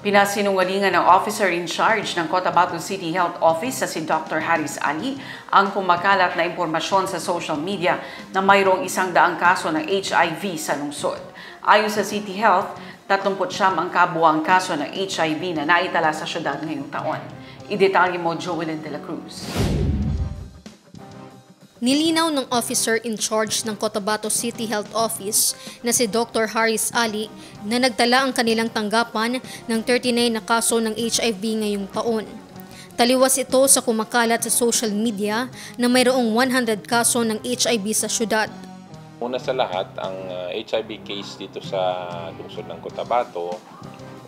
Pinasinungalingan ng officer in charge ng Cotabato City Health Office sa si Dr. Haris Ali ang kumakalat na impormasyon sa social media na mayroong 100 kaso ng HIV sa lungsod. Ayon sa City Health, 39 ang kabuuang kaso ng HIV na naitala sa syudad ngayong taon. Idetalye mo, Joelyn de la Cruz. Nilinaw ng officer in charge ng Cotabato City Health Office na si Dr. Haris Ali na nagtala ang kanilang tanggapan ng 39 na kaso ng HIV ngayong taon. Taliwas ito sa kumakalat sa social media na mayroong 100 kaso ng HIV sa syudad. Una sa lahat, ang HIV case dito sa lungsod ng Cotabato,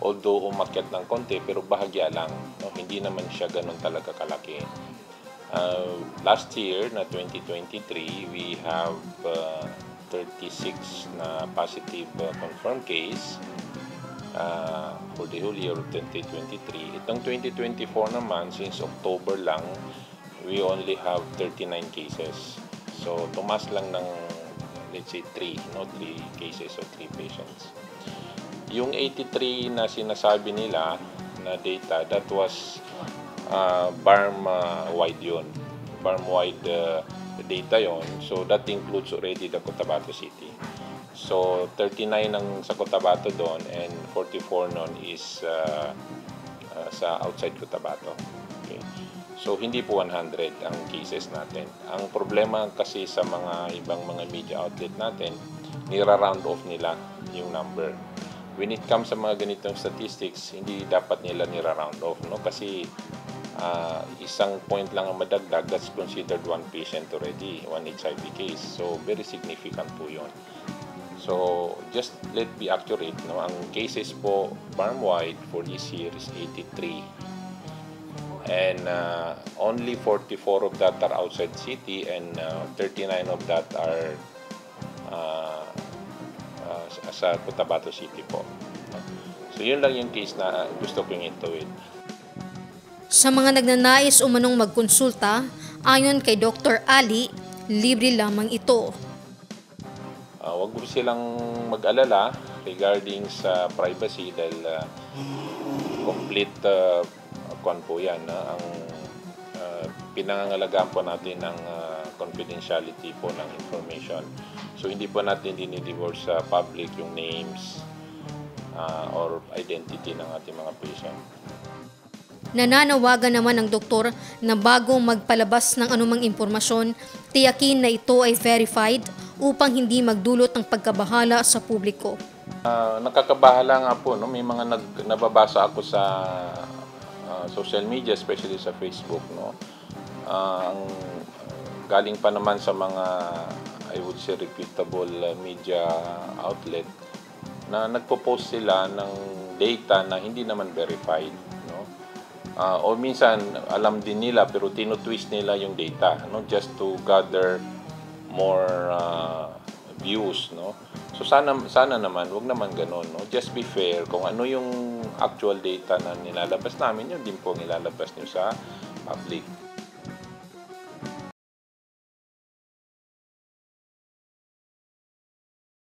although umakyat ng konti pero bahagya lang, no? Hindi naman siya ganun talaga kalaki. Last year, na 2023, we have 36 na positive confirmed case for the whole year of 2023. Itong 2024 naman, since October lang, we only have 39 cases. So, tumas lang ng, let's say, 3 cases or 3 patients. Yung 83 na sinasabi nila na data, that was BARM-wide yun. BARM-wide data yon. So that includes already the Cotabato City. So 39 ang sa Cotabato doon and 44 nun is sa outside Cotabato. Okay. So hindi po 100 ang cases natin. Ang problema kasi sa mga ibang mga media outlet natin, nira-round off nila yung number. When it comes sa mga ganitong statistics, hindi dapat nila nira-round off, no? Kasi isang point lang ang madagdag, that's considered one patient already, one HIV case. So, very significant po yun. So, just let be accurate, no? Ang cases po, farm-wide for this year is 83. And only 44 of that are outside city and 39 of that are sa Cotabato City po. So, yun lang yung case na gusto kong ituwid. Sa mga nagnanais umanong magkonsulta, ayon kay Dr. Ali, libre lamang ito. Huwag po silang mag-alala regarding sa privacy dahil complete kwan po yan. Ang pinangangalagaan po natin ng confidentiality po ng information. So hindi po natin dinidivulge sa public yung names or identity ng ating mga patient. Nananawagan naman ng doktor na bago magpalabas ng anumang impormasyon, tiyakin na ito ay verified upang hindi magdulot ng pagkabahala sa publiko. Nakakabahala nga po, no? May mga nababasa ako sa social media, especially sa Facebook, no? Galing pa naman sa mga, I would say, reputable media outlet na nagpo-post sila ng data na hindi naman verified, no? O minsan alam din nila pero tinutwist nila yung data, no, just to gather more views, no. So sana naman wag naman ganoon, no. Just be fair, kung ano yung actual data na nilalabas namin, yun din po nilalabas niyo sa public.